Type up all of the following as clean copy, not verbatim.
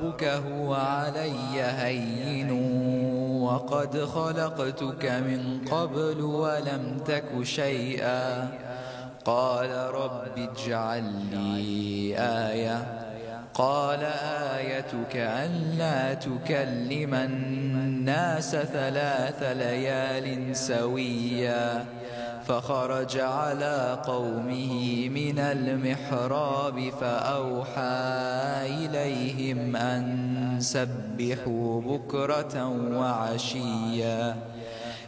ربك هو علي هين وقد خلقتك من قبل ولم تك شيئا. قال رب اجعل لي آية. قال آيتك ألا تكلم الناس 3 ليال سويا. فخرج على قومه من المحراب فأوحى إليهم أن سبحوا بكرة وعشيا.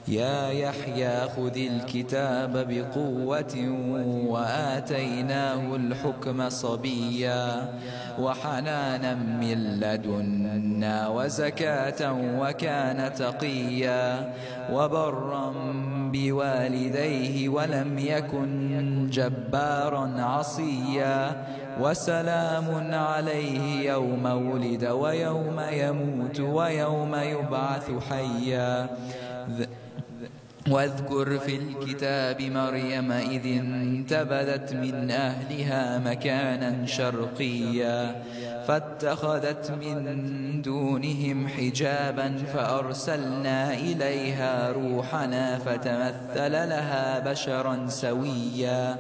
يا يحيى خذ الكتاب بقوة وآتيناه الحكم صبيا وحنانا من لدنا وزكاة وكان تقيا وبرا بوالديه ولم يكن جبارا عصيا. وسلام عليه يوم ولد ويوم يموت ويوم يبعث حيا. واذكر في الكتاب مريم إذ انتبذت من أهلها مكانا شرقيا فاتخذت من دونهم حجابا فأرسلنا إليها روحنا فتمثل لها بشرا سويا.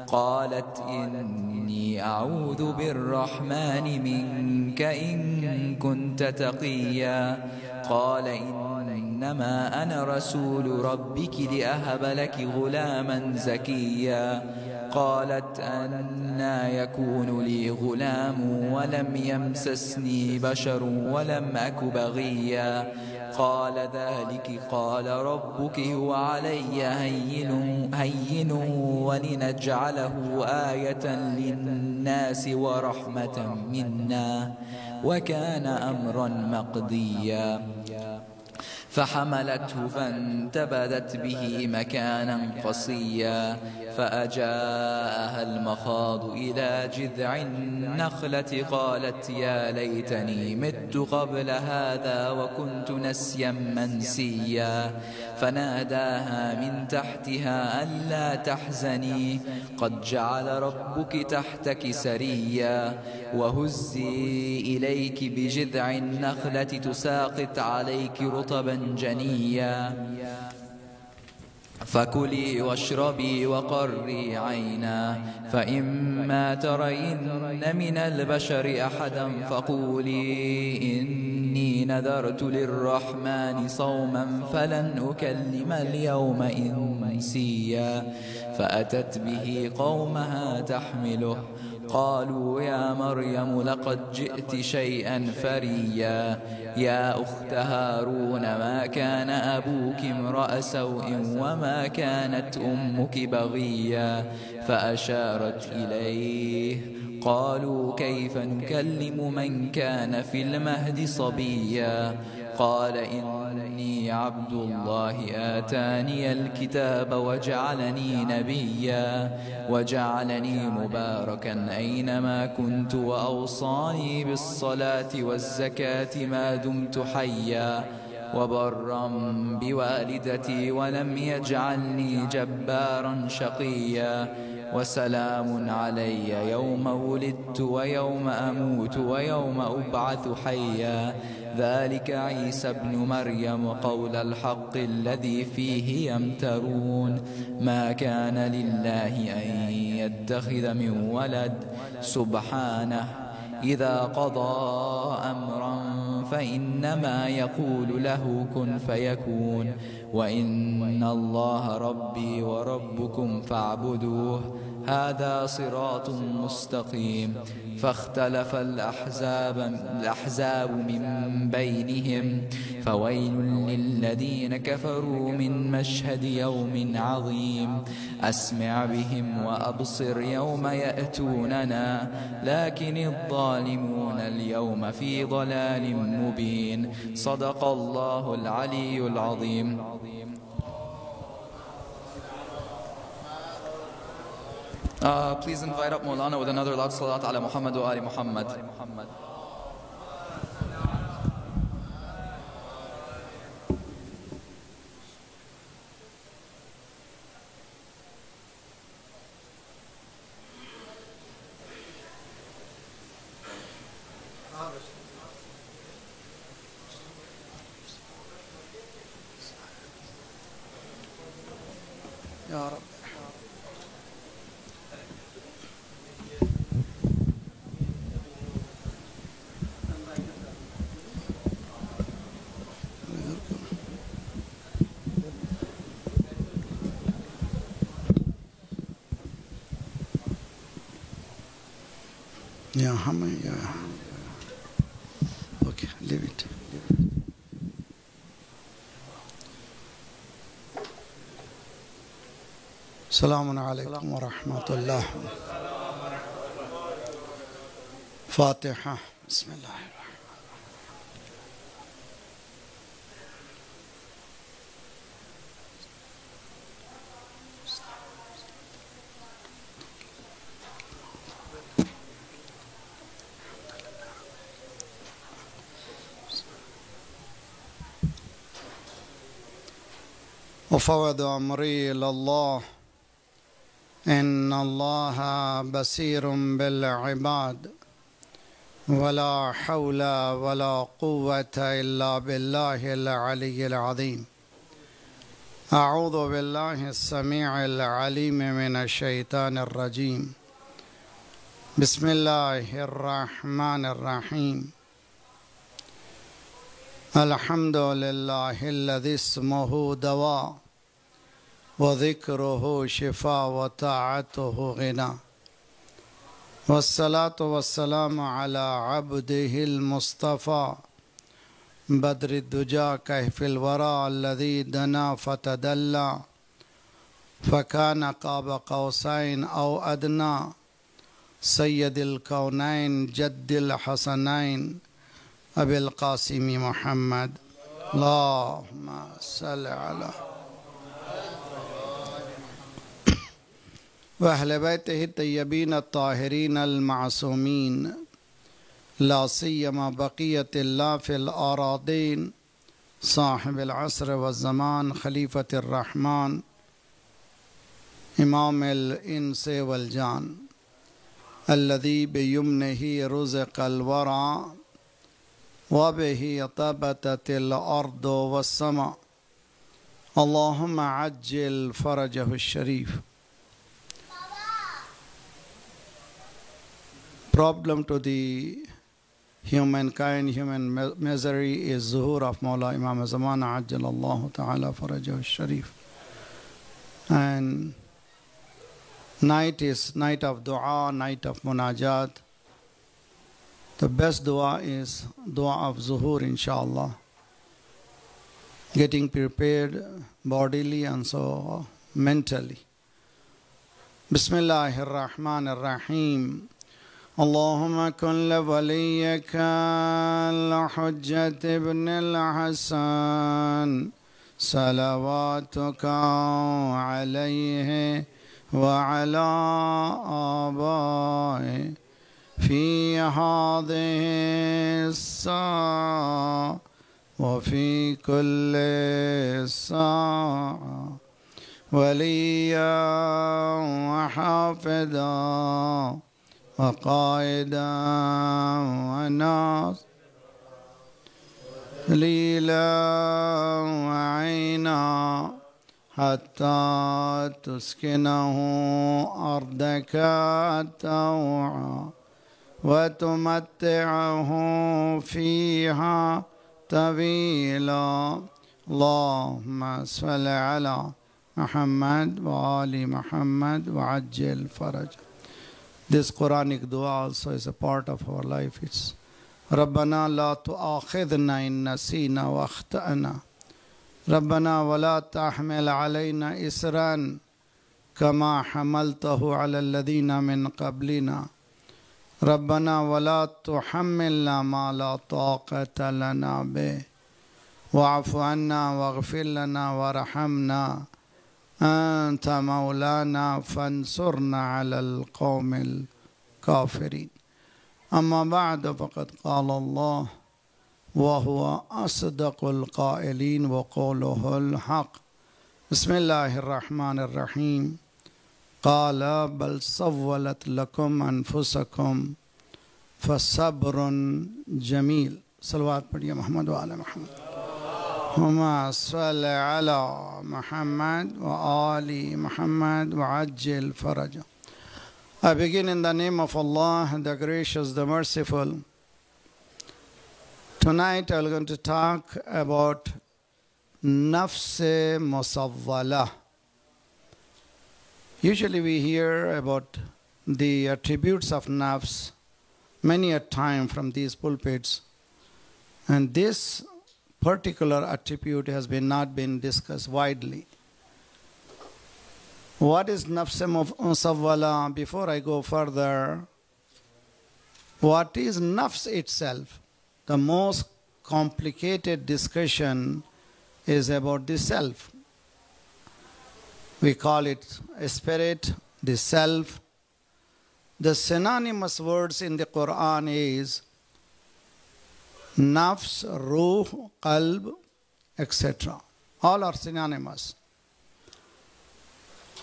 قالت إني أعوذ بالرحمن منك إن كنت تقيا. قال إنما أنا رسول ربك لأهب لك غلاما زكيا. قالت أنى يكون لي غلام ولم يمسسني بشر ولم أك بغيا. قال ذلك قال ربك هو علي هين ولنجعله آية للناس ورحمة منا وكان أمرا مقضيا. فحملته فانتبذت به مكانا قصيا فأجاءها المخاض إلى جذع النخلة قالت يا ليتني مت قبل هذا وكنت نسيا منسيا. فناداها من تحتها ألا تحزني قد جعل ربك تحتك سريا. وهزي إليك بجذع النخلة تساقط عليك رطبا جنيا. فكلي واشربي وقري عينا فإما ترين من البشر أحدا فقولي إني نذرت للرحمن صوما فلن أكلم اليوم إنسيا. فأتت به قومها تحمله قالوا يا مريم لقد جئت شيئا فريا. يا أخت هارون ما كان أبوك امرأ سوء وما كانت أمك بغيا. فأشارت إليه قالوا كيف نكلم من كان في المهد صبيا. قال إني عبد الله آتاني الكتاب وجعلني نبيا وجعلني مباركا أينما كنت وأوصاني بالصلاة والزكاة ما دمت حيا وبرا بوالدتي ولم يجعلني جبارا شقيا. وسلام علي يوم ولدت ويوم أموت ويوم أبعث حيا. ذلك عيسى ابن مريم قول الحق الذي فيه يمترون. ما كان لله أن يتخذ من ولد سبحانه إذا قضى أمرا فإنما يقول له كن فيكون. وإن الله ربي وربكم فاعبدوه هذا صراط مستقيم. فاختلف الأحزاب من بينهم فويل للذين كفروا من مشهد يوم عظيم. أسمع بهم وأبصر يوم يأتوننا لكن الظالمون اليوم في ضلال مبين. صدق الله العلي العظيم. Please invite up Maulana with another loud salat ala Muhammad wa ali Muhammad. या रब। यहाँ में okay leave it. अस्सलामु अलैकुम व रहमतुल्लाह। फातिहा। बिस्मिल्लाह। وفوض أمري إلى الله إن الله بصير بالعباد ولا حول ولا قوة إلا بالله العلي العظيم. أعوذ بالله السميع العليم من الشيطان الرجيم. بسم الله الرحمن الرحيم. الحمد لله الذي اسمه دواء وذكره شفاء وطاعته غنى، والصلاة والسلام على عبده المصطفى بدر الدجى كهف الورى الذي دنا فتدلى فكان قاب قوسين أو أدنى، سيد الكونين جد الحسنين أبي القاسم محمد. اللهم صل على وأهل بيته الطيبين الطاهرين المعصومين، لا سيما بقية الله في الأراضين، صاحب العصر والزمان، خليفة الرحمن، إمام الإنس والجان، الذي بيمنه رزق الورى وبه طبتت الأرض والسماء. اللهم عجل فرجه الشريف. Problem to the humankind, human misery is zuhur of Mawla Imam Zamana Ajjalallahu Ta'ala Farajahu Sharif. And night is night of dua, night of munajat. The best dua is dua of zuhur, inshallah. Getting prepared bodily and so mentally. Bismillahir Rahmanir Rahim. اللهم كن لوليك الحجة ابن الحسن صلواتك عليه وعلى آبائه في هذه الساعة وفي كل ساعة وليا وحافظا وقائدا وناصرا دليلا وعينا حتى تسكنه أرضك طوعا وتمتعه فيها طويلا. اللهم صل على محمد وآل محمد وعجل فرجه. This Quranic dua also is a part of our life. It's ربنا لا تؤاخذنا إن نسينا واخطأنا ربنا ولا تحمل علينا إسرا كما حملته على الذين من قبلنا ربنا ولا تحملنا ما لا طاقة لنا به واعف عنا واغفر لنا وارحمنا أنت مولانا فانصرنا على القوم الكافرين. أما بعد فقد قال الله وهو أصدق القائلين وقوله الحق. بسم الله الرحمن الرحيم. قال بل سولت لكم أنفسكم فصبر جميل. صلوات پڑھیے محمد وآل محمد. اللهم صل على محمد وآل محمد وعجل فرجه. I begin in the name of Allah, the gracious, the merciful. Tonight I'm going to talk about Nafs Musawwala. Usually we hear about the attributes of Nafs many a time from these pulpits, and this particular attribute has not been discussed widely. What is Nafs Musawwala? Before I go further, what is Nafs itself? The most complicated discussion is about the self. We call it a spirit, the self. The synonymous words in the Quran is Nafs, Ruh, Qalb, etc. All are synonymous.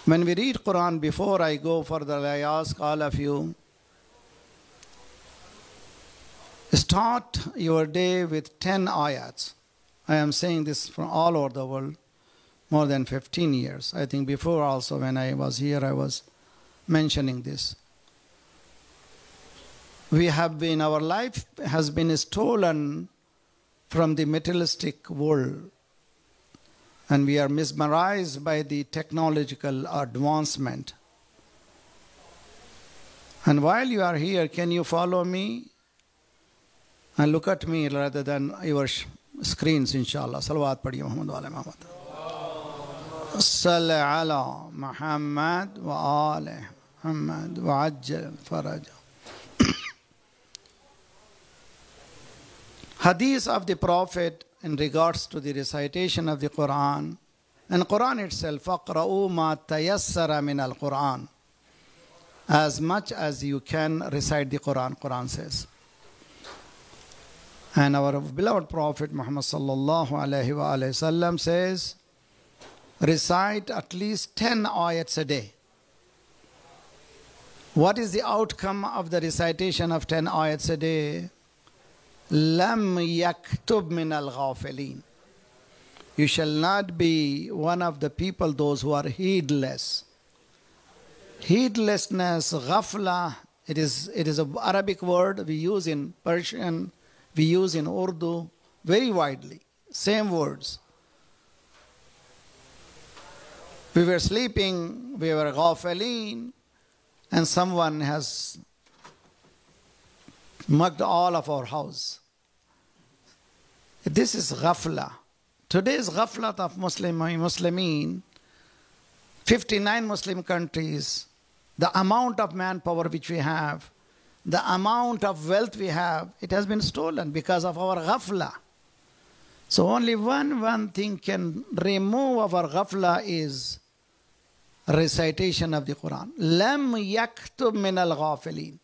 When we read Quran, before I go further, I ask all of you, start your day with 10 ayats. I am saying this from all over the world, more than 15 years. I think before also when I was here, I was mentioning this. Our life has been stolen from the materialistic world, and we are mesmerized by the technological advancement. And while you are here, can you follow me? And look at me rather than your screens, inshallah. Salawat padhiye Muhammad wa ala Muhammad. Salli ala Muhammad wa ala Muhammad wa ajjal faraj. Hadith of the Prophet in regards to the recitation of the Quran. And Quran itself, فَقْرَؤُوا مَا تَيَسَّرَ مِنَ الْقُرْآنِ. As much as you can recite the Quran, Quran says. And our beloved Prophet Muhammad sallallahu alayhi wa sallam says, recite at least 10 ayats a day. What is the outcome of the recitation of 10 ayats a day? لَمْ يَكْتُبْ مِنَ الْغَافِلِينَ. You shall not be one of the people, those who are heedless. Heedlessness, ghafla, it is an Arabic word we use in Persian, we use in Urdu very widely. Same words. We were sleeping, we were ghafilin, and someone has mugged all of our house. This is ghafla. Today's ghaflat of Muslimin, 59 Muslim countries, the amount of manpower which we have, the amount of wealth we have, it has been stolen because of our ghafla. So only one thing can remove our ghafla is recitation of the Quran. Lam yaktub min al-ghafilin.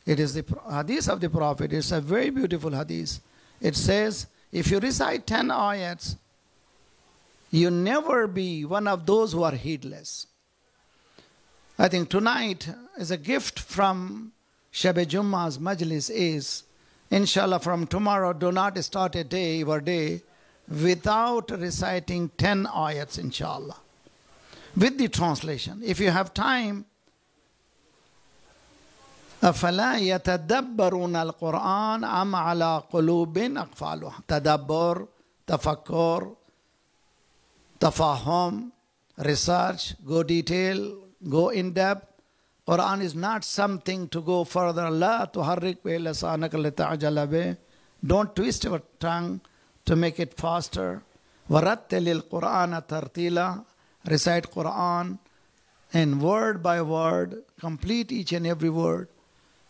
It is the hadith of the Prophet. It's a very beautiful hadith. It says, if you recite 10 ayats, you never be one of those who are heedless. I think tonight is a gift from Shab-e Jummah's Majlis is, inshallah, from tomorrow, do not start your day without reciting 10 ayats, inshallah. With the translation. If you have time, أَفَلَا يَتَدَبَّرُونَ الْقُرْآنَ أَمْ عَلَىٰ قُلُوبٍ أَقْفَالُهَا. Tadabbur, tafakkur, tafahum, research, go detail, go in depth. Quran is not something to go further. La tuharrik bi lisanaka lita'jala bih. Don't twist your tongue to make it faster. وَرَتِّلِ الْقُرْآنَ تَرْتِيلًا. Recite Quran and word by word, complete each and every word.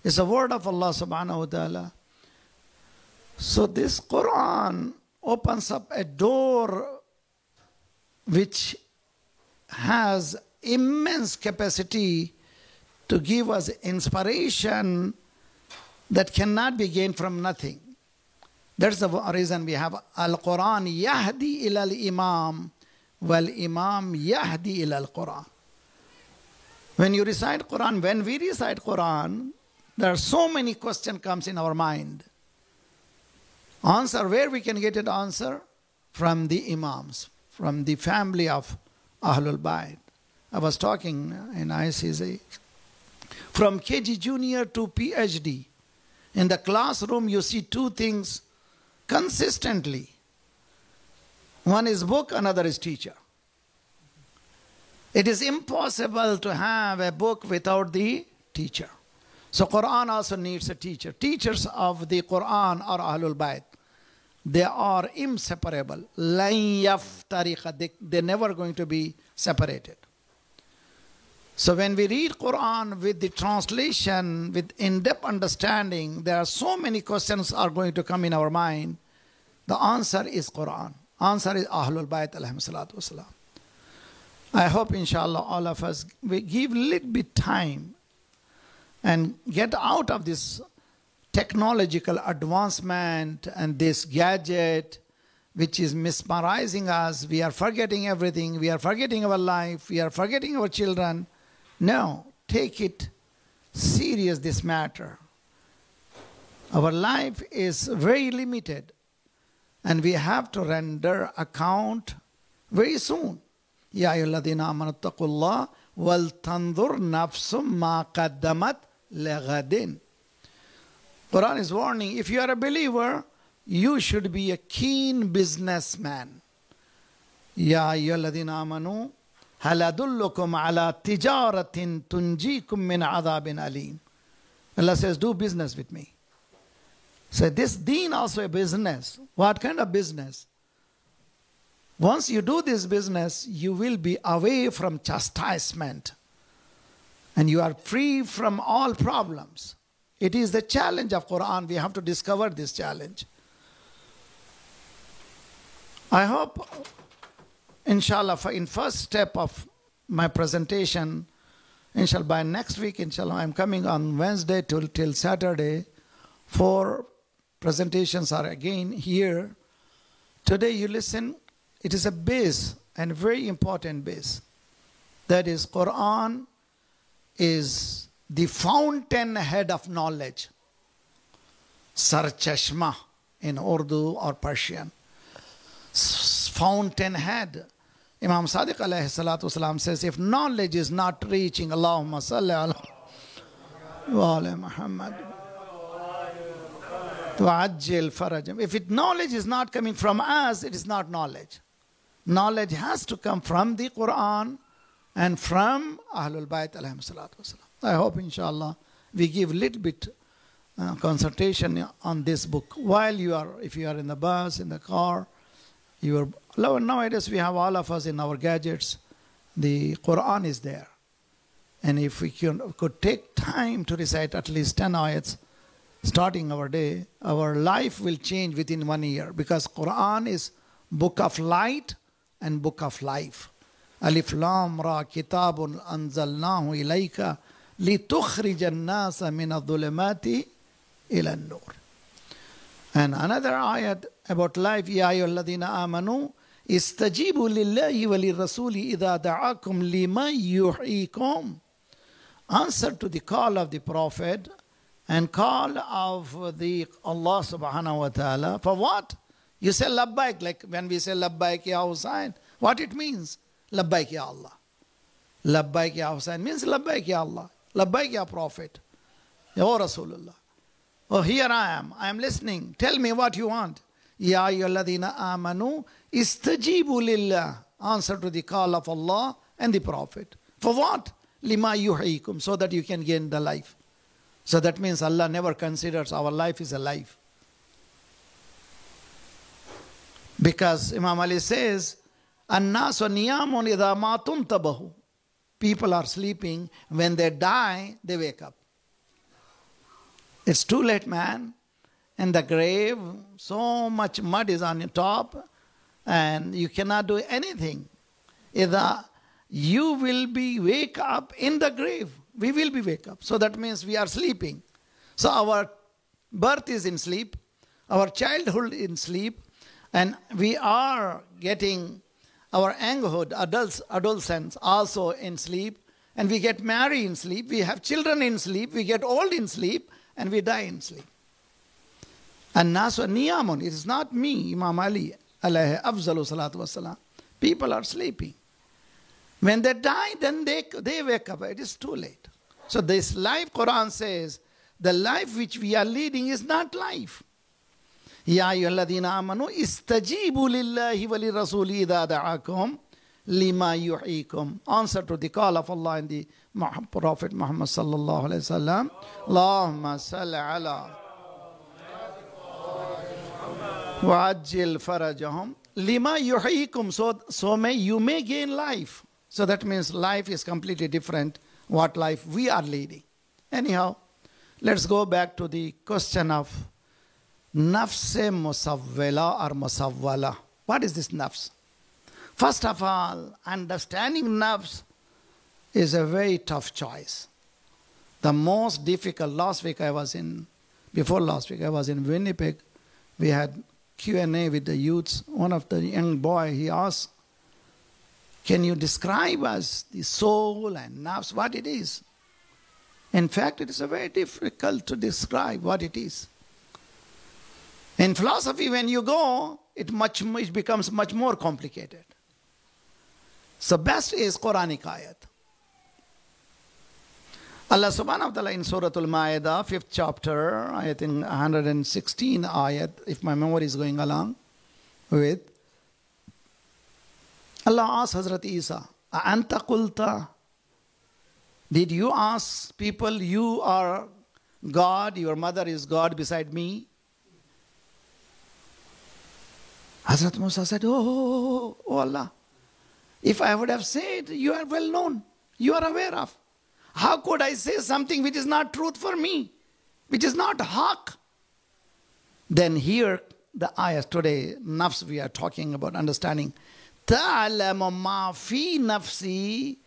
It's a word of Allah subhanahu wa ta'ala. So this Quran opens up a door which has immense capacity to give us inspiration that cannot be gained from nothing. That's the reason we have Al-Quran yahdi ila al-imam wal-imam yahdi ila al-Quran. When you recite Quran, when we recite Quran, there are so many questions comes in our mind. Answer, where we can get an answer? from the Imams, from the family of Ahlul Bayt. I was talking in ICC. From KG Junior to PhD, in the classroom you see two things consistently. One is book, another is teacher. It is impossible to have a book without the teacher. So Quran also needs a teacher. Teachers of the Quran are Ahlul Bayt. They are inseparable. They're never going to be separated. So when we read Quran with the translation, with in-depth understanding, there are so many questions are going to come in our mind. The answer is Quran. Answer is Ahlul Bayt alayhim salatu wasalam. I hope inshallah all of us we give a little bit time and get out of this technological advancement and this gadget which is mesmerizing us. We are forgetting everything. We are forgetting our life. We are forgetting our children. No, take it serious, this matter. Our life is very limited and we have to render account very soon. Ya ayyuhalladhina amanu taqullah wal tanzur nafsum ma qaddamat lighadin. Quran is warning, if you are a believer, you should be a keen businessman. Ya ayyuhalladhina amanu hal adullukum ala tijaratin tunjikum min adhabin alim. Allah says, do business with me. So this deen also a business. What kind of business? Once you do this business, you will be away from chastisement. And you are free from all problems. It is the challenge of Quran. We have to discover this challenge. I hope, inshallah, in first step of my presentation, inshallah, by next week, inshallah, I'm coming on Wednesday till Saturday. 4 presentations are again here. Today you listen. It is a base and very important base. That is, Quran is the fountainhead of knowledge. Sarchashma in Urdu or Persian. Fountainhead. Imam Sadiq alayhi salatu wasalam says, if knowledge is not reaching, Allahumma salli ala wa ala Muhammad. Tu'ajjil farajam. If knowledge is not coming from us, it is not knowledge. Knowledge has to come from the Quran and from Ahlul Bayt alayhim salatu wasalam. I hope inshallah we give a little bit concentration on this book. While if you are in the bus, in the car, nowadays we have all of us in our gadgets, the Quran is there. And if we could take time to recite at least 10 ayats, starting our day, our life will change within 1 year. Because Quran is book of light and book of life. Alif Lam Ra Kitabun Anzalnahu Ilayka Litukhrija An-Nasa Min Adh-Dhulumati Ila An-Nur. And another ayat about life, Ya ayyuhalladhina amanu istajibu lillahi wa lirrasuli idha da'akum lima yuhyikum. Answer to the call of the Prophet and call of the Allah subhanahu wa ta'ala. For what? You say labbaik, like when we say labbaik ya Husain. What it means? Labbaik ya Allah. Labbaik ya Husain means labbaik ya Allah. Labbaik ya Prophet. Ya Rasulullah. Oh, here I am listening. Tell me what you want. Ya ayyuhalladhina amanu istajibu lillah. Answer to the call of Allah and the Prophet. For what? Lima yuhyikum. So that you can gain the life. So that means Allah never considers our life is a life. Because Imam Ali says, An-nasu niyamun idha ma tuntabahu. People are sleeping. When they die, they wake up. It's too late, man. In the grave, so much mud is on your top, and you cannot do anything. Either you will be wake up in the grave. We will be wake up. So that means we are sleeping. So our birth is in sleep. Our childhood in sleep. And we are getting our younghood, adolescents also in sleep. And we get married in sleep. We have children in sleep. We get old in sleep. And we die in sleep. And nasu niyamun. It is not me, Imam Ali. alayhi afzalu salatu wassalam. People are sleeping. When they die, then they wake up. It is too late. So this life, Quran says, the life which we are leading is not life. Ya ayyuhalladhina amanu istajibu lillahi wa lirrasuli idha da'akum lima yuhyikum. Answer to the call of Allah and the Prophet Muhammad sallallahu alaihi wasallam. Allahumma salli ala wa ajil farajahum lima yuhyikum. So you may gain life. So that means life is completely different what life we are leading. Anyhow, let's go back to the question of nafs-e musawwala or musawwala. What is this nafs? First of all, understanding nafs is a very tough choice. The most difficult, before last week I was in Winnipeg. We had Q&A with the youths. One of the young boy, he asked, can you describe us the soul and nafs, what it is? In fact, it is very difficult to describe what it is. In philosophy, when you go, it becomes much more complicated. So best is Quranic ayat. Allah subhanahu wa ta'ala in Surah Al-Ma'idah, 5th chapter, ayat in 116 ayat, if my memory is going along with, Allah asked Hazrat Isa, Anta qulta? Did you ask people, you are God, your mother is God beside me? Hazrat Musa said, oh Allah, if I would have said, you are well known, you are aware of. How could I say something which is not truth for me, which is not haq? Then here, the ayahs today, nafs we are talking about, understanding. Ta'alamu ma fi nafsi,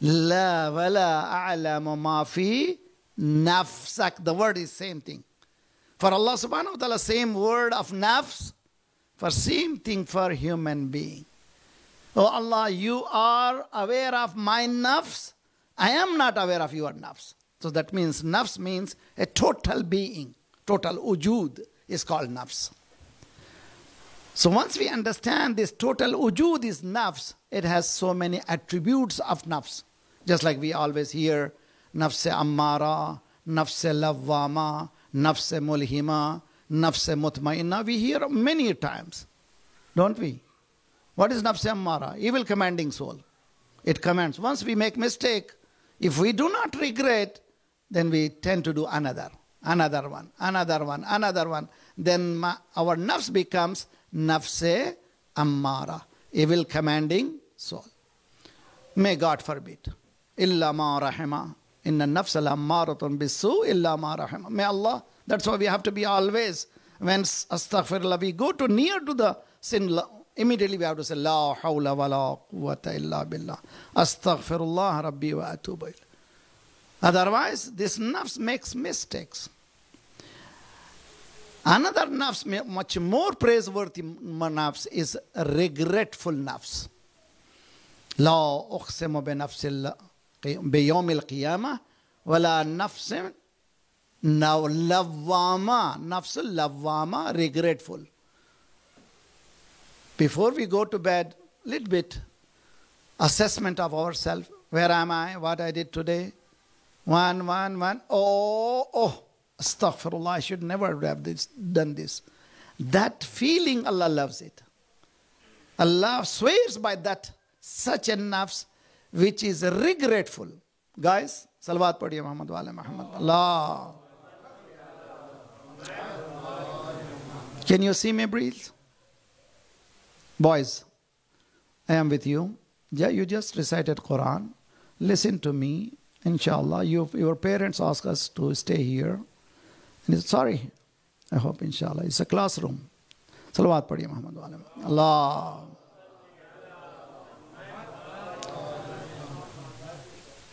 la wala a'lamu ma fi nafsak. The word is same thing. For Allah subhanahu wa ta'ala, same word of nafs, for same thing for human being. Oh Allah, you are aware of my nafs. I am not aware of your nafs. So that means nafs means a total being. Total wujud is called nafs. So once we understand this total wujud is nafs, it has so many attributes of nafs. Just like we always hear nafs-e ammara, nafs-e lawwama, nafs-e mulhima, nafs-e mutmainna. We hear many times, don't we? What is nafs-e ammara? Evil commanding soul. It commands. Once we make mistake, if we do not regret, then we tend to do another one. Then our nafs becomes nafs-e ammara, evil commanding soul. May God forbid. Illa ma rahima. Inna nafsa la-ammaratun bis-su illa ma rahima. May Allah, that's why we have to be always, when astaghfirullah, we go to near to the sin, immediately we have to say, La hawla wa la quwwata illa billah. Astaghfirullah rabbi wa atubu ilayh. Otherwise, this nafs makes mistakes. Another nafs, much more praiseworthy nafs, is regretful nafs. La uqsimu bi nafsil biyawm al-qiyamah wala nafsin lawwama. Nafsul lawwama, regretful. Before we go to bed, little bit assessment of ourselves. Where am I? What I did today? One. Oh, astaghfirullah, I should never have done this. That feeling, Allah loves it. Allah swears by that, such a nafs which is regretful. Guys, salawat padhiye Muhammad wa ala Muhammad. Allah. Can you see me breathe? Boys, I am with you. Yeah, you just recited Quran. Listen to me. Inshallah, your parents ask us to stay here. And sorry, I hope inshallah. It's a classroom. Salawat padhiye Muhammad wa ala Muhammad. Allah.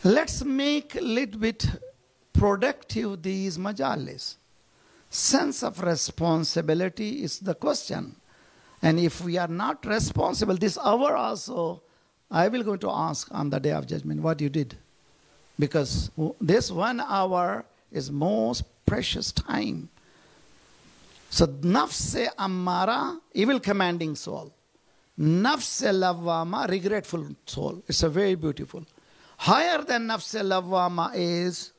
Let's make a little bit productive these majalis. Sense of responsibility is the question. And if we are not responsible, this hour also, I will go to ask on the day of judgment what you did. Because this 1 hour is most precious time. So nafs ammara, evil commanding soul. Nafs lawwama, regretful soul. It's a very beautiful. Higher than nafs lawwama is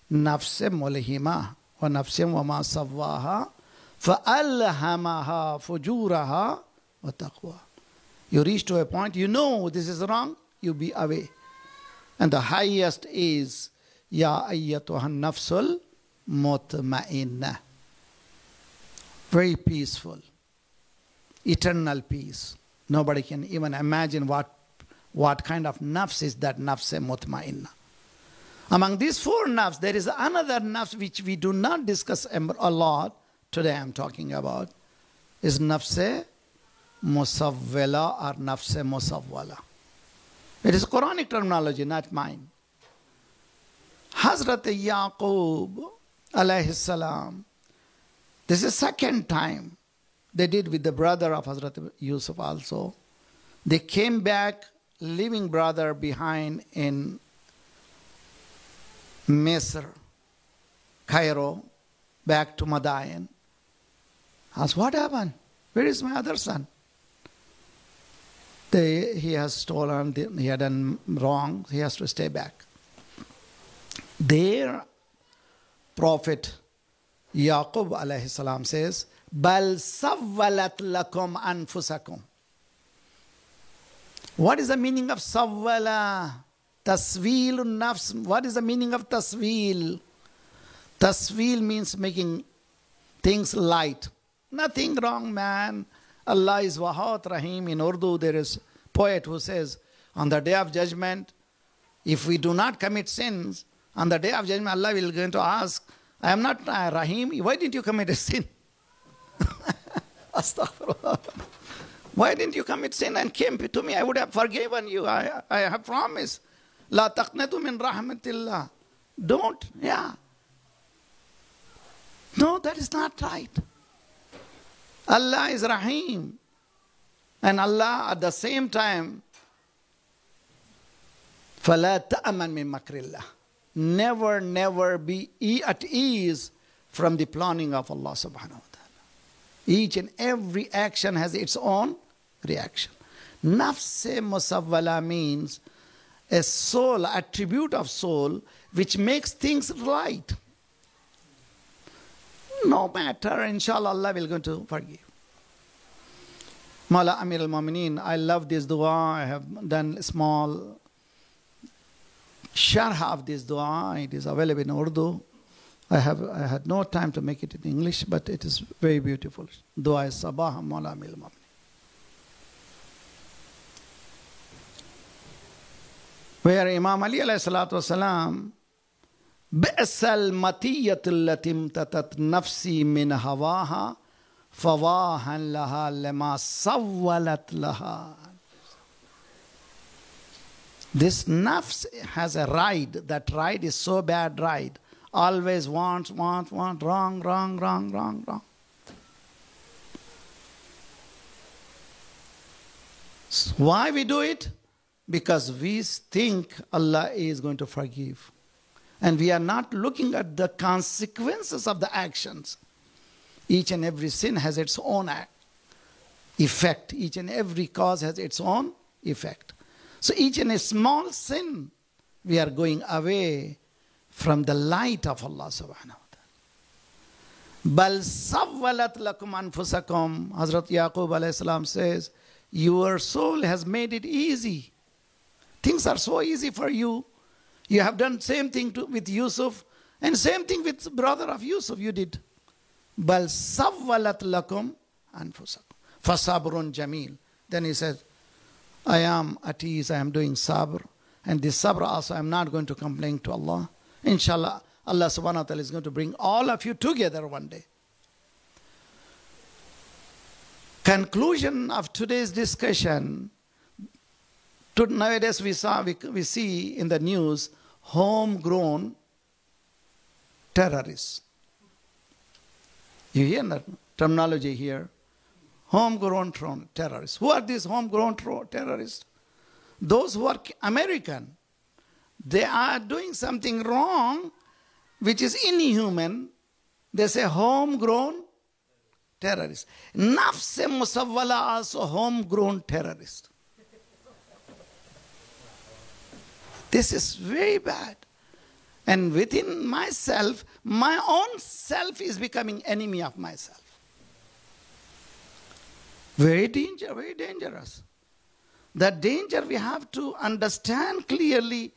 nafs mulhima wa nafs wa ma sawwaha fa alhamaha fujuraha wa taqwa. You reach to a point, you know this is wrong, you be away. And the highest is Ya ayyatuhan nafsul mutma'inna. Very peaceful. Eternal peace. Nobody can even imagine what kind of nafs is that nafs mutma'inna. Among these four nafs, there is another nafs which we do not discuss a lot. Today I am talking about. Is nafs musawwala or nafs musawwala. It is Quranic terminology, not mine. Hazrat Yaqub alayhi salam, this is second time they did with the brother of Hazrat Yusuf also. They came back, leaving brother behind in Misr, Cairo, back to Madain. Asked, what happened? Where is my other son? He has stolen, he had done wrong, he has to stay back. Their prophet Yaqub alayhi salam says, Bal sawwalat lakum anfusakum. What is the meaning of sawwala? Taswilun nafs. What is the meaning of taswil? Taswil means making things light. Nothing wrong, man. Allah is Wahat Rahim. In Urdu, there is a poet who says, on the day of judgment, if we do not commit sins, on the day of judgment, Allah will going to ask, I am not Rahim. Why didn't you commit a sin? Astaghfirullah. Why didn't you commit sin and came to me? I would have forgiven you. I have promised. La taqnatu min rahmatillah. Don't. Yeah. No, that is not right. Allah is Rahim. And Allah at the same time, فَلَا تَأْمَنْ مِن مَكْرِ اللَّهِ. Never be at ease from the planning of Allah subhanahu wa ta'ala. Each and every action has its own reaction. Nafs musawwala means a soul, attribute of soul, which makes things right. No matter, inshallah, Allah will going to forgive. Mawla Amir al-Mu'mineen, I love this dua. I have done a small sharh of this dua. It is available in Urdu. I had no time to make it in English, but it is very beautiful. Dua is Sabah Mawla Amir al-Mu'mineen. Where Imam Ali alayhi salatu wasalam, بئس المطية التي امتتت نفسي من هواها فواها لها لما سولت لها. This nafs has a ride. That ride is so bad ride. Always wants, wrong. Why we do it? Because we think Allah is going to forgive. And we are not looking at the consequences of the actions. Each and every sin has its own effect. Each and every cause has its own effect. So each and a small sin, we are going away from the light of Allah subhanahu wa ta'ala. Bal sawwalat lakum anfusakum. Hazrat Yaqub alayhi salam says, your soul has made it easy. Things are so easy for you. You have done same thing with Yusuf and same thing with brother of Yusuf you did. Bal sawwalat lakum anfusakum. Fasabrun jameel. Then he said, I am at ease, I am doing sabr. And this sabr also I am not going to complain to Allah. Inshallah, Allah subhanahu wa ta'ala is going to bring all of you together one day. Conclusion of today's discussion. Nowadays we see in the news homegrown terrorists. You hear that terminology here? Homegrown terrorists. Who are these homegrown terrorists? Those who are American. They are doing something wrong which is inhuman. They say homegrown terrorist. Nafs musawwala also homegrown terrorist. This is very bad. And within myself, my own self is becoming enemy of myself. Very dangerous. The danger we have to understand clearly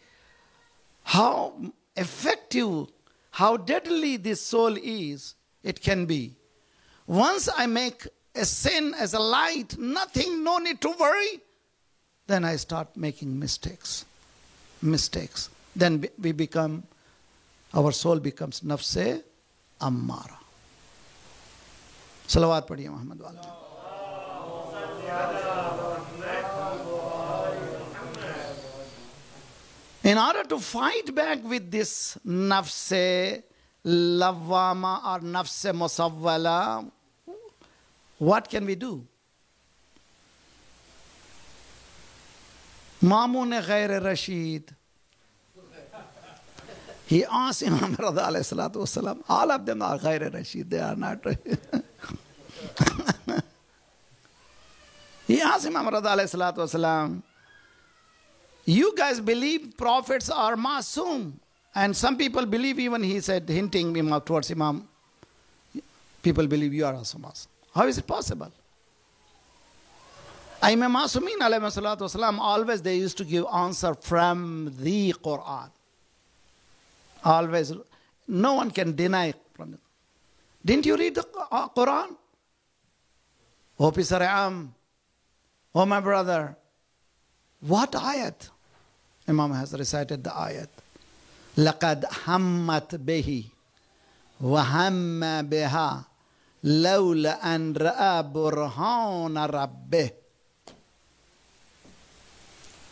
how effective, how deadly this soul is, it can be. Once I make a sin as a light, nothing, no need to worry, then I start making mistakes. Then we become, our soul becomes nafse ammara. Salawat padhiye Muhammad wala. In order to fight back with this nafse lawwama or nafse musawwala, what can we do? Mamun Ghair Rashid, he asked Imam Rida alayhi salatu wasalam, all of them are Ghair Rashid, they are not. He asked Imam Rida alayhi salatu wasalam, you guys believe prophets are masoom, and some people believe, even he said, hinting towards Imam, people believe you are also masoom. How is it possible? Imam Masumin alayhi salatu wasalam, always they used to give answer from the Quran. Always. No one can deny from it. Didn't you read the Quran? Oh, Pisara'am. Oh, my brother. What ayat? Imam has recited the ayat. لَقَدْ هَمَّتْ بِهِ وَهَمَّ بِهَا لَوْلَا أَنْ رَأَى بُرْهَانَ رَبِّهِ.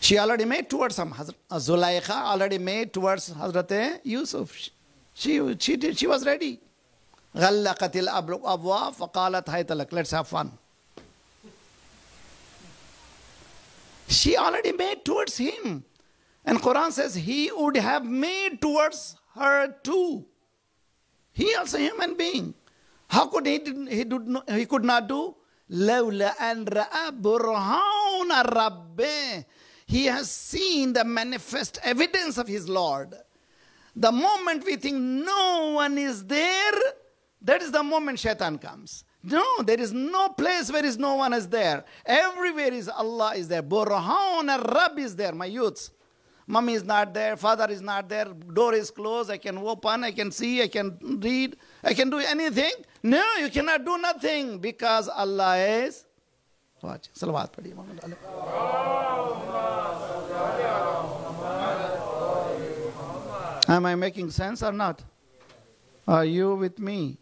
She already made towards him. Zulaykha already made towards Hazrat Yusuf. She was ready. غَلَّقَتِ الْأَبْوَابَ فَقَالَتْ هَيْتَ لَكَ. Let's have fun. She already made towards him. And Quran says he would have made towards her too. He also a human being. How could he could not do? لَوْلَا أَنْ رَأَى بُرْهَانَ رَبِّهِ. He has seen the manifest evidence of his Lord. The moment we think no one is there, that is the moment shaitan comes. No, there is no place where is no one is there. Everywhere is Allah is there. Burhan and Rabb is there, my youths. Mommy is not there, father is not there, door is closed, I can open, I can see, I can read, I can do anything. No, you cannot do nothing because Allah is watching. Salawat padhiye Muhammad alayhi. Am I making sense or not? Are you with me?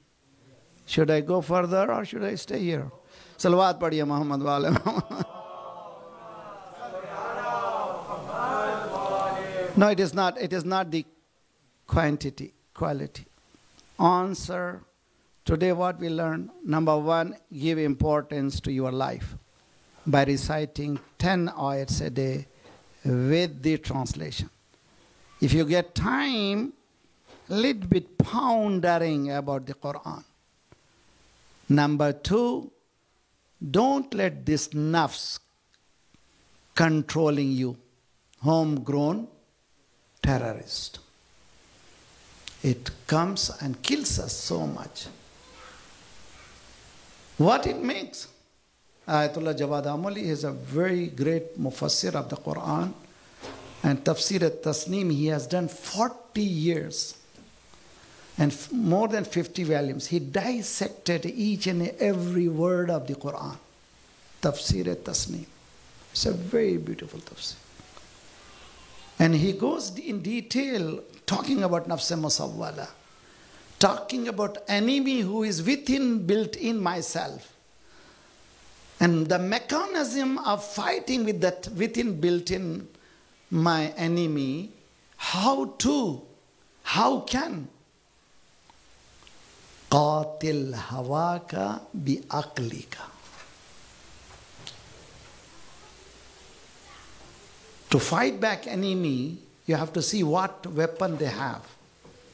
Should I go further or should I stay here? Salawat padhiye Muhammad wala. No, it is not. It is not the quantity, quality. Answer. Today what we learn, number one, give importance to your life by reciting 10 ayats a day with the translation. If you get time, little bit pondering about the Quran. Number two, don't let this nafs controlling you, homegrown terrorist. It comes and kills us so much. What it makes? Ayatollah Jawad Amoli is a very great mufassir of the Quran, and Tafsir al-Tasneem he has done 40 years and more than 50 volumes. He dissected each and every word of the Quran. Tafsir al-Tasneem. It's a very beautiful tafsir. And he goes in detail talking about nafs musawwala, talking about enemy who is within, built in myself. And the mechanism of fighting with that within, built in my enemy, how can? Qatil hawaka bi aqlika. To fight back enemy, you have to see what weapon they have.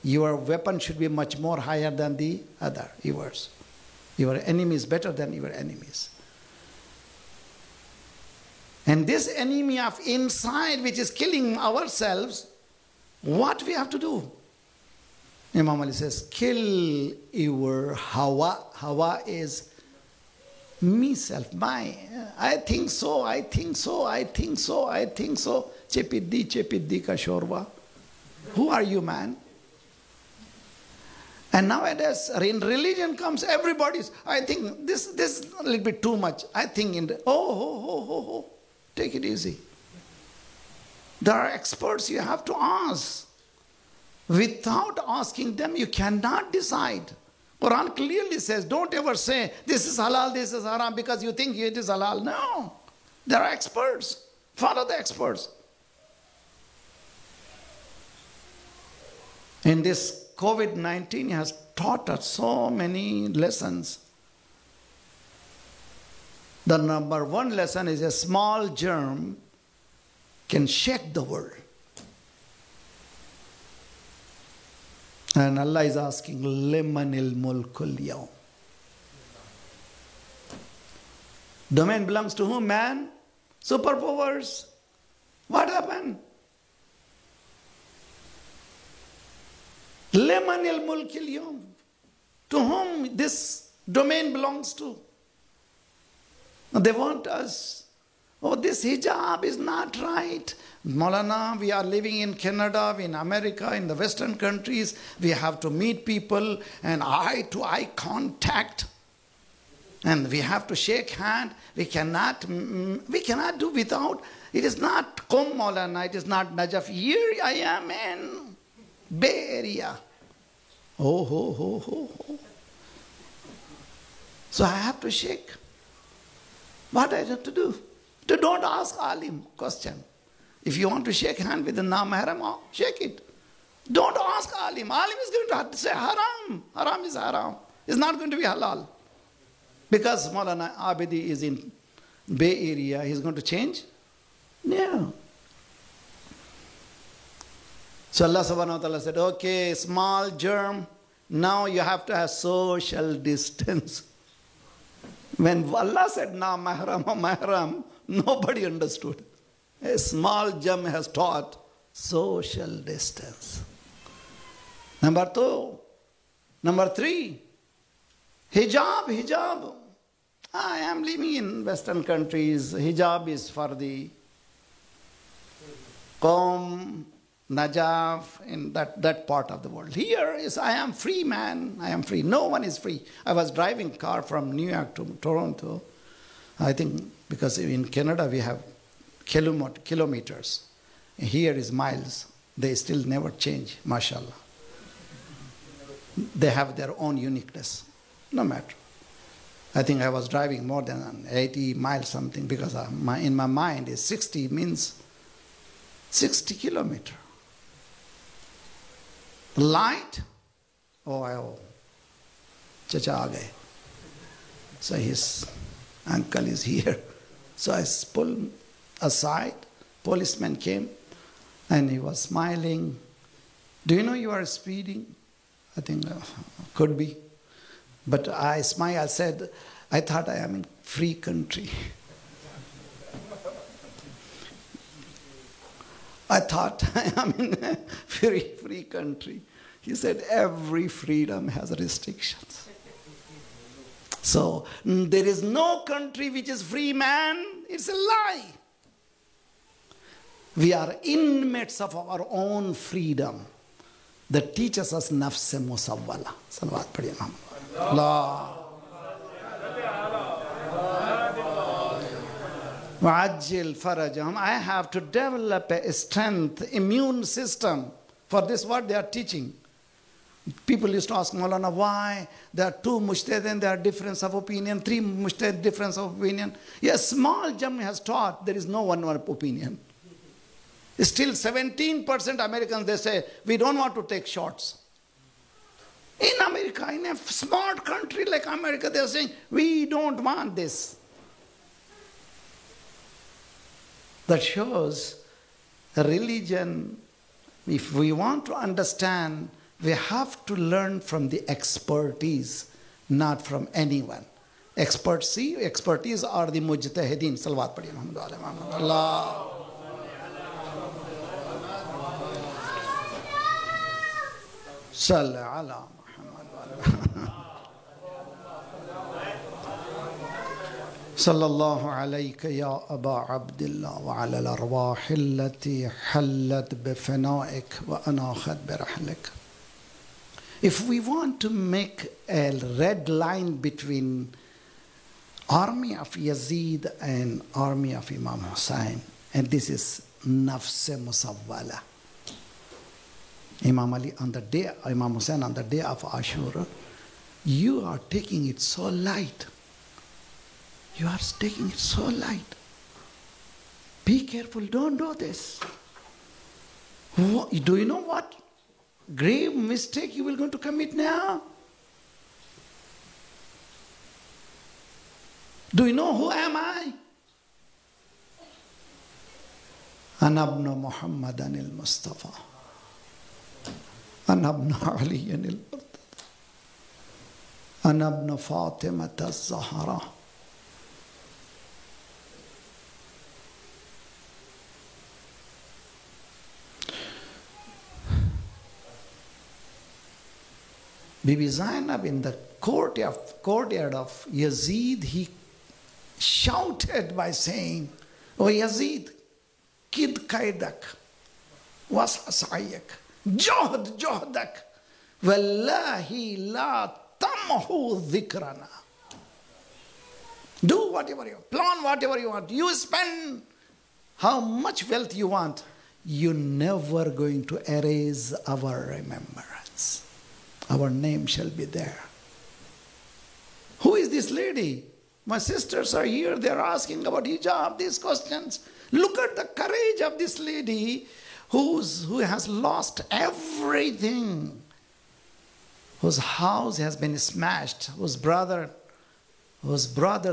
Your weapon should be much more higher than the other, yours. Your enemy is better than your enemies. And this enemy of inside, which is killing ourselves, what we have to do? Imam Ali says, kill your hawa. Hawa is me, self, my. I think so, I think so, I think so, I think so. Chepiddi ka shorba. Who are you, man? And nowadays, in religion comes, everybody's, I think this is a little bit too much. I think take it easy. There are experts you have to ask. Without asking them, you cannot decide. Quran clearly says, don't ever say, this is halal, this is haram, because you think it is halal. No. There are experts. Follow the experts. In this COVID-19 has taught us so many lessons. The number one lesson is a small germ can shake the world. And Allah is asking, Limanil mulkul yawm. Domain belongs to whom, man? Superpowers. What happened? Limanil mulkul yawm. To whom this domain belongs to? They want us. Oh, this hijab is not right. Maulana, we are living in Canada, in America, in the Western countries. We have to meet people and eye-to-eye contact. And we have to shake hand. We cannot do without. It is not Qom, Maulana. It is not Najaf. Here I am in Bay Area. Oh. So I have to shake. What I have to do? Don't ask alim question. If you want to shake hand with the non-mahram, shake it. Don't ask alim. Alim is going to say haram. Haram is haram. It's not going to be halal. Because Maulana Abidi is in Bay Area, he's going to change? No. So Allah subhanahu wa ta'ala said, okay, small germ, now you have to have social distance. When Allah said, na mahram or mahram, nobody understood. A small germ has taught social distance. Number 2. Number 3. Hijab. I am living in Western countries. Hijab is for the Qom, Najaf, in that part of the world. Here is, I am free, man. I am free. No one is free. I was driving car from New York to Toronto. I think because in Canada we have kilometers. Here is miles. They still never change, mashallah. They have their own uniqueness, no matter. I think I was driving more than 80 miles something because in my mind is 60 means 60 kilometers. Light, chacha aa gaye. So his uncle is here. So I pulled aside. Policeman came and he was smiling. Do you know you are speeding? I think could be. But I smiled. I said, I thought I am in free country. I thought I am in a very free country. He said, every freedom has restrictions. So there is no country which is free, man. It's a lie. We are inmates of our own freedom that teaches us nafs musawwala. Salawat padhiye Muhammad. Allah. Wa'ajjil farajahum. I have to develop a strength, immune system for this what they are teaching. People used to ask Maulana, why? There are 2 mujtahidin, there are difference of opinion, 3 mujtahid, difference of opinion. Yes, small jam has taught there is no one opinion. Still 17% Americans, they say, we don't want to take shots. In America, in a smart country like America, they are saying, we don't want this. That shows religion, if we want to understand, we have to learn from the expertise, not from anyone. Expertise are the mujtahideen. Salawat padhiye Muhammad wa ala Muhammad. Allah. Salli ala Muhammad wa ala. صلى الله عليك يا أبا عبد الله وعلى الأرواح التي حلت بفنائك وأناخت برحلك. If we want to make a red line between army of Yazid and army of Imam Hussein, and this is nafs musawwala. Imam Ali on the day, Imam Hussein on the day of Ashura, you are taking it so light. You are taking it so light. Be careful, don't do this. Do you know what grave mistake you will going to commit now? Do you know who am I? Ana ibn Muhammadan al-Mustafa. Ana ibn Ali al-Murtada. Ana ibn Fatima al-Zahra. Bibi Zainab in the courtyard of Yazid, he shouted by saying, "O Yazid, kid kaidak, was asayak, johd johdak, wallahi la tamhu dhikrana." Do whatever you want, plan whatever you want, you spend how much wealth you want, you're never going to erase our remembrance. Our name shall be there. Who is this lady? My sisters are here. They are asking about hijab, these questions. Look at the courage of this lady who has lost everything, whose house has been smashed, whose brother's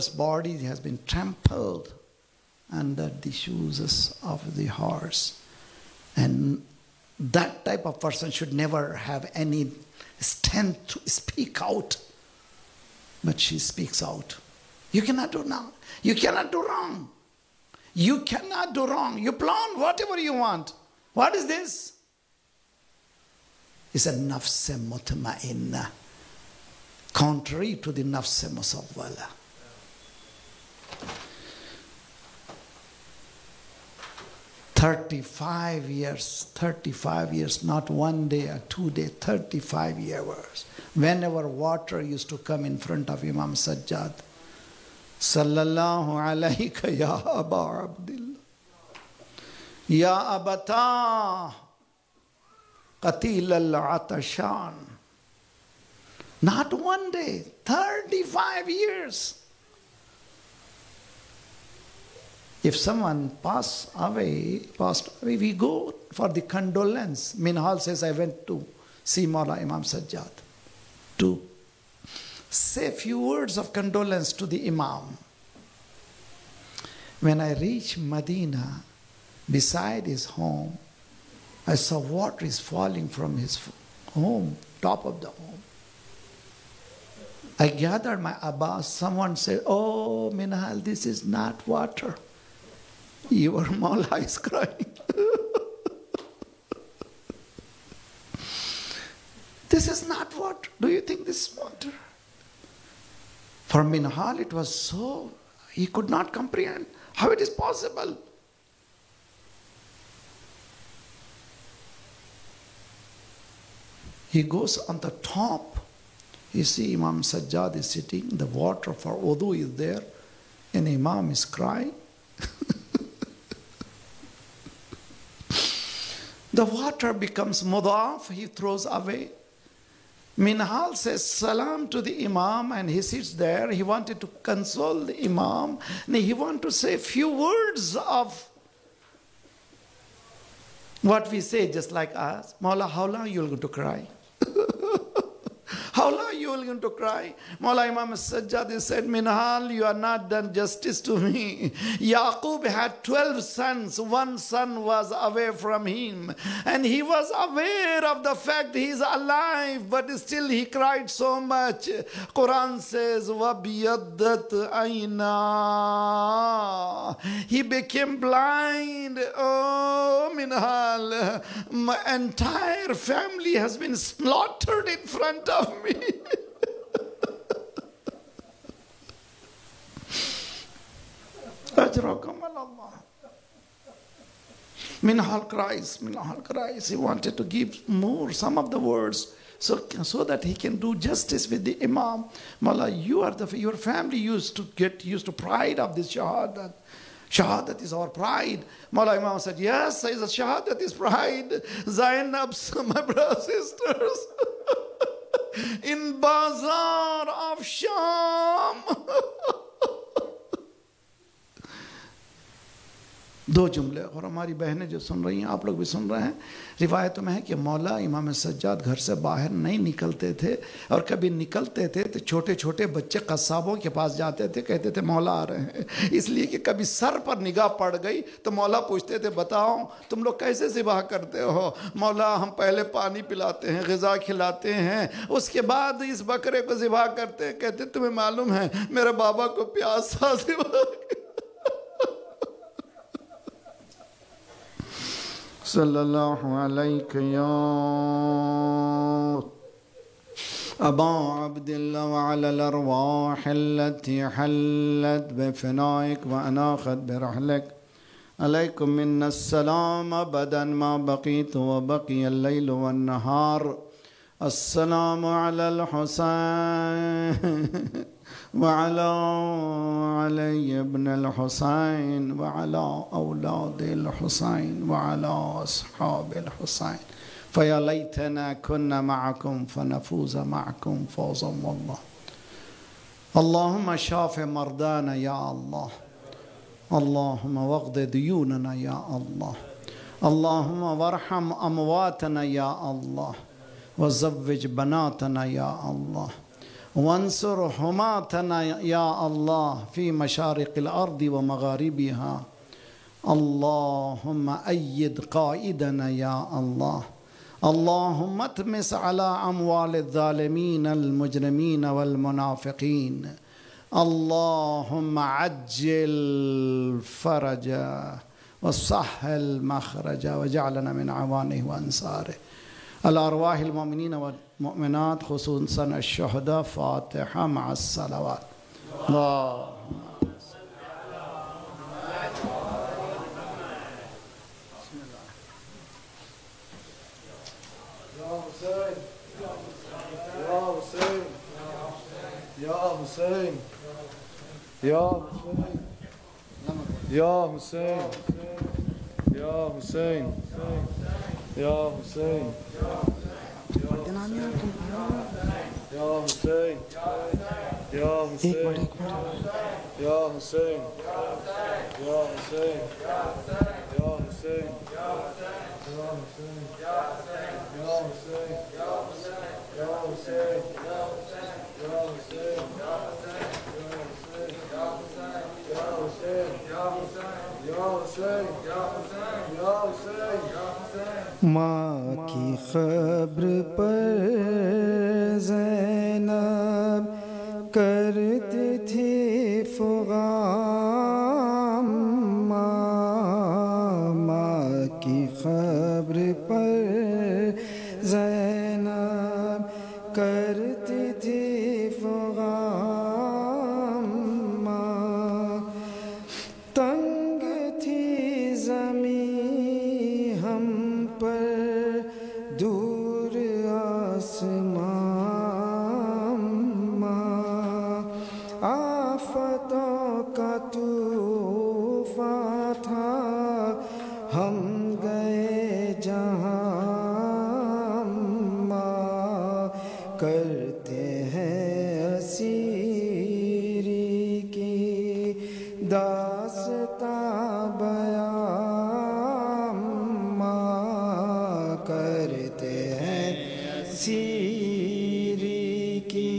body has been trampled under the shoes of the horse. And that type of person should never have any strength to speak out. But she speaks out. You cannot do now. You cannot do wrong. You cannot do wrong. You plan whatever you want. What is this? It's a nafs mutma'inna, contrary to the nafs musawwala. "35 years, not one day or 2 days, 35 years. Whenever water used to come in front of Imam Sajjad, Sallallahu alayka ya Aba Abdillah, ya Abata, Qatil al-Atashan." Not one day, 35 years. If someone passed away, we go for the condolence. Minhal says, I went to see Mawla Imam Sajjad to say a few words of condolence to the Imam. When I reached Medina, beside his home, I saw water is falling from his home, top of the home. I gathered my Abbas. Someone said, "Oh, Minhal, this is not water. Your Mawla is crying." This is not water. Do you think this is water? For Minhal, it was so, he could not comprehend how it is possible. He goes on the top. You see Imam Sajjad is sitting, the water for wudu is there, and Imam is crying. The water becomes mudaf, he throws away. Minhal says salam to the Imam and he sits there. He wanted to console the Imam. And he wanted to say a few words of what we say just like us. "Mawla, how long you are going to cry? How long you you will going to cry? Mawla Imam Sajjad said, Minhal, you are not done justice to me. Yaqub had 12 sons. One son was away from him. And he was aware of the fact he is alive, but still he cried so much. Quran says, وَبِيَضَّتْ عَيْنَا. He became blind. Oh, Minhal, my entire family has been slaughtered in front of me. Ajrakum Allah. Minhal cries, Minhal cries. He wanted to give more, some of the words, so that he can do justice with the Imam. Mawla, your family used to pride of this shahadat. Shahadat is our pride. Mawla Imam said, yes, shahadat is pride. Zainab's, my brothers and sisters, in Bazaar of Sham. दो जुमले, और हमारी बहनें जो सुन रही हैं, आप लोग भी सुन रहे हैं, रिवायतों में है कि मौला इमाम सज्जाद घर से बाहर नहीं निकलते थे, और कभी निकलते थे तो छोटे छोटे बच्चे कस्साबों के पास जाते थे, कहते थे मौला आ रहे हैं, इसलिए कि कभी सर पर निगाह पड़ गई तो मौला पूछते थे, बताओ तुम लोग कैसे ज़िबा करते हो? मौला हम पहले पानी पिलाते हैं, ग़िज़ा खिलाते हैं, उसके बाद इस बकरे को ज़िबा करते हैं। कहते तुम्हें मालूम है मेरे बाबा को प्यास था ज़िबा। सल्लल्लाहु अलैहि या अबा अब्दिल्लाह व अलल अरवाह अल्लती हल्लत बिफनाइक व अनाखत बिरहलक अलैकुम मिन्नस सलाम अबदन मा बक़ीत व बक़ियल लैल वन नहार अस्सलामु अलल हुसैन वअला अली इब्न अल हुसैन वअला औलाद अल हुसैन वअला अस्हाब अल हुसैन फया लैतना कुन्ना मअकुम फनफूज़ मअकुम फौज़न वल्लाह। अल्लाहुम्मा शाफ़ि मर्दाना या अल्लाह, अल्लाहुम्मा वक़्द दुयूनना या अल्लाह, अल्लाहुम्मा वरहम अमवातना या अल्लाह, वज़व्विज बनातना या अल्लाह, वंसुर हुमातना या अल्लाह फी मशारिक़िल अर्दि व मग़ारिबिहा, अल्लाहुम्मा अय्यिद क़ाइदना या अल्लाह, अल्लाहुम्मा तमिस अला अमवालिज़ ज़ालिमीन अल मुजरिमीन वल मुनाफ़िक़ीन, अल्लाहुम्मा अज्जिल फ़रजा व सहल मख़रजा व जअलना मिन अवानिहि व अंसारिहि अला अरवाहिल मुमिनीन व मुमिनात खुसूसन अश-शुहदा। फ़ातिहा मअस सलावात। माँ की ख़ब्र पर ज़ैनब करती थी फ़ुग़ाम, माँ की ख़ब्र पर ज़ैनब करती थी फ़ुग़ाम, तंग थी ज़मीं हम पर दूर आसमां, आफ़तों का तूफ़ान था हम गए जहाँ, करते हैं असीरी की दास्तां बयां, करते हैं असीरी की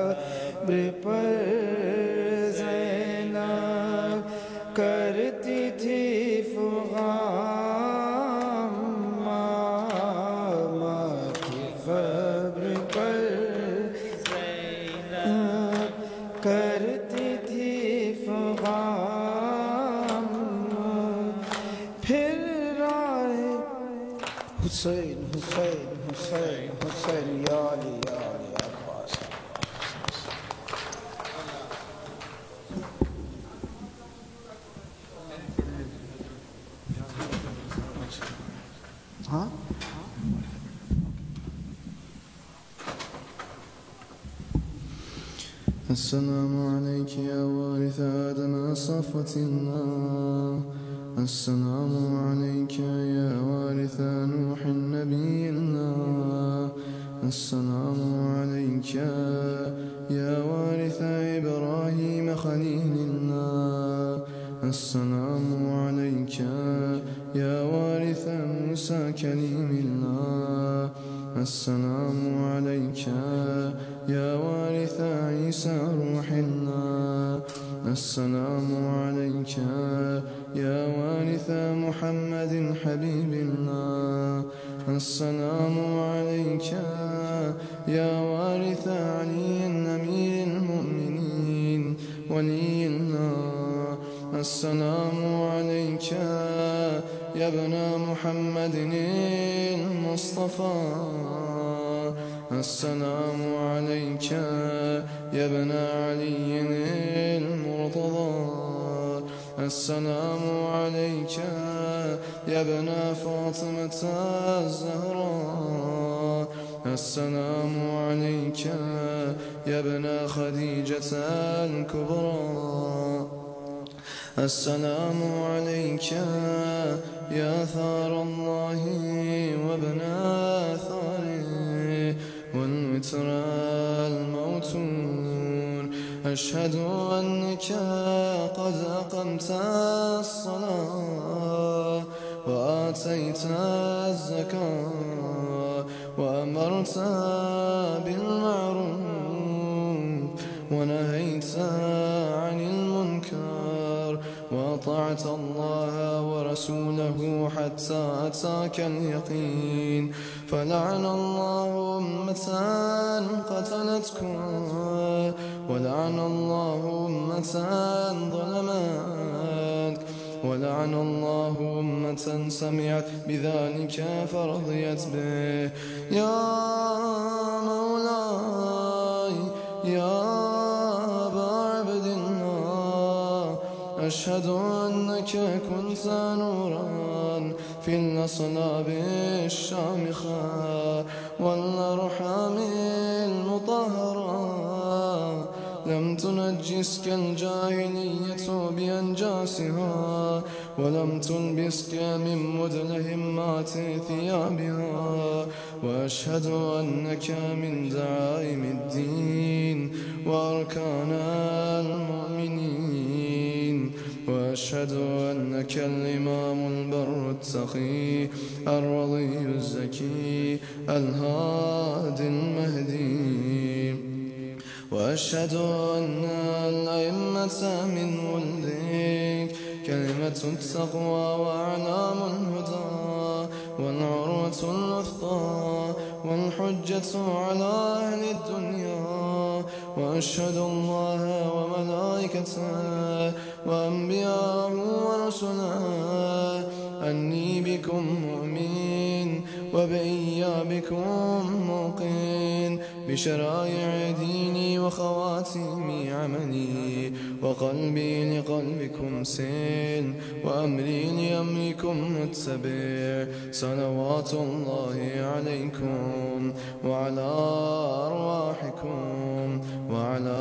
कब्र पर ज़ैनब करती थी फ़ुग़ाम मामा की कब्र पर ज़ैनब करती थी फ़ुग़ाम फिर राह हुसैन हुसैन हुसैन हुसैन या अली अब्बास हाँ السلام عليك يا وارث آدم صفوة الله السلام عليك يا وارث نوح النبي الله السلام عليك يا وارث إبراهيم خليل الله السلام عليك يا وارث موسى كليم الله السلام عليك يا وارث عيسى روح الله السلام عليك يا وارث محمد حبيب الله السلام عليك يا وارث علي أمير المؤمنين ولي الله السلام عليك يا ابن محمد المصطفى السلام عليك يا ابن علي المرتضى السلام عليك يا ابن فاطمة الزهراء السلام عليك يا ابن خديجة الكبرى السلام عليك يا ثار الله وابن ثاره والوتر الموتور أشهد أنك قد أقمت الصلاة وآتيت الزكاة وأمرت بالمعروف ونهيت عن المنكر وأطعت الله ورسوله حتى أتاك اليقين فلعن الله أمة قتلتكم ولعن الله أمة ظلمتك ولعن الله أمة سمعت بذلك فرضيت به يا مولاي يا أبا عبد الله أشهد أنك كنت نورا في الأصلاب الشامخة والأرحام المطهرة لم تنجسك الجاهلية بأنجاسها ولم تلبسك من مدلهمات ثيابها وأشهد أنك من دعائم الدين وأركان المؤمنين وأشهد أنك الإمام البر التقي الرضي الزكي الهادي المهدي وأشهد أن الأئمة من ولدك كلمة التقوى وأعلام الهدى والعروة الوثقى والحجة على أهل الدنيا وأشهد الله وملائكته وأنبياءه ورسله أني بكم مؤمن وبإيابكم موقن بشرائع ديني وخواتيم عملي وقلبي لقلبكم سين وأمري لأمركم متبع صلوات الله عليكم وعلى أرواحكم وعلى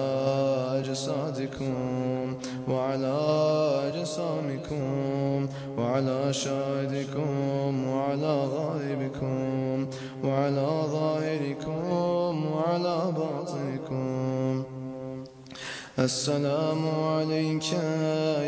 أجسادكم وعلى أجسامكم وعلى شاهدكم وعلى غائبكم وعلى ظاهركم وعلى باطنكم السلام عليك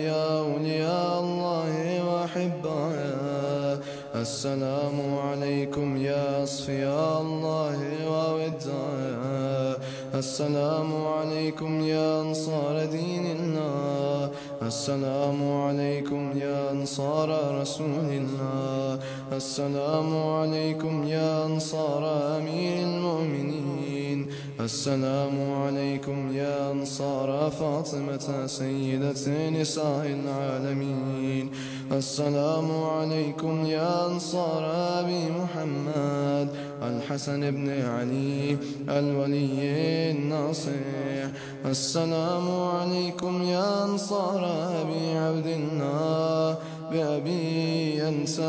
يا أولياء الله وأحبائه السلام عليكم يا أصفياء الله وودائه السلام عليكم يا أنصار دين الله. السلام عليكم يا أنصار رسول الله. السلام عليكم يا أنصار أمير المؤمنين. السلام عليكم يا أنصار فاطمة سيدة نساء العالمين. السلام عليكم يا أنصار أبي محمد الحسن بن علي الولي الناصح. السلام عليكم يا أنصار أبي عبد الله بأبي أنت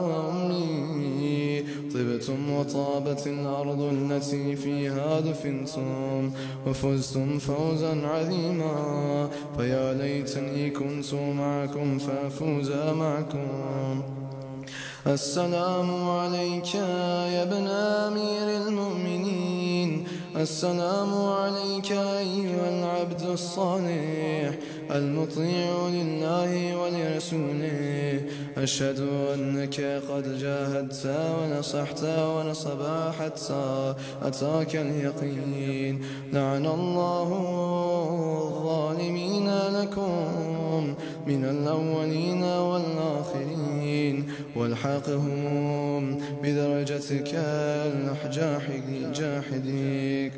وأمي. طبتم وطابت الأرض التي فيها دفنتم وفزتم فوزا عظيما، فيا ليتني كنت معكم فأفوز معكم. السلام عليك يا ابن أمير المؤمنين. السلام عليك أيها العبد الصالح المطيع لله ولرسوله. أشهد أنك قد جاهدت ونصحت ونصبا حتى أتاك اليقين. لعن الله الظالمين لكم من الأولين والآخرين، والحقهم بدرجتك الجاحديك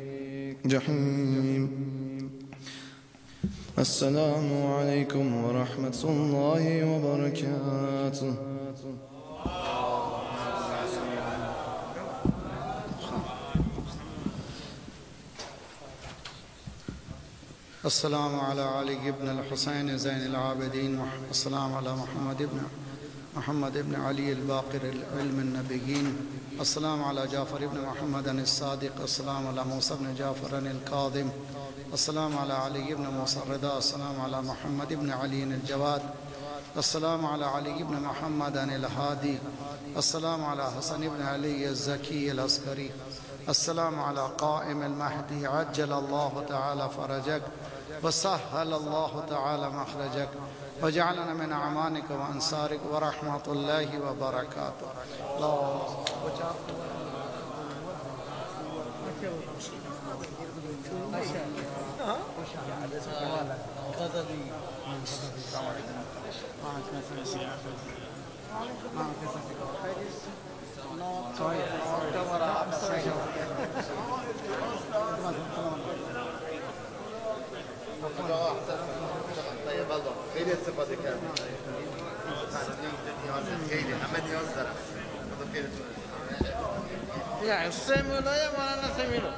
جحيم. السلام عليكم ورحمة الله وبركاته. السلام على علي بن الحسين زين العابدين. السلام على محمد بن علي الباقر العلم النبيين. السلام على جعفر بن محمد الصادق. السلام على موسى بن جعفر الكاظم. السلام على علي بن موسى الرضا. السلام على محمد بن علي الجواد. السلام على علي بن محمد الهادي. السلام على حسن بن علي الزكي العسكري. السلام على قائم المهدي عجل الله تعالى فرجك وسهل الله تعالى مخرجك وجعلنا من أعمانك وأنصارك ورحمة الله وبركاته. Ya, usted me lo llama, no se miro.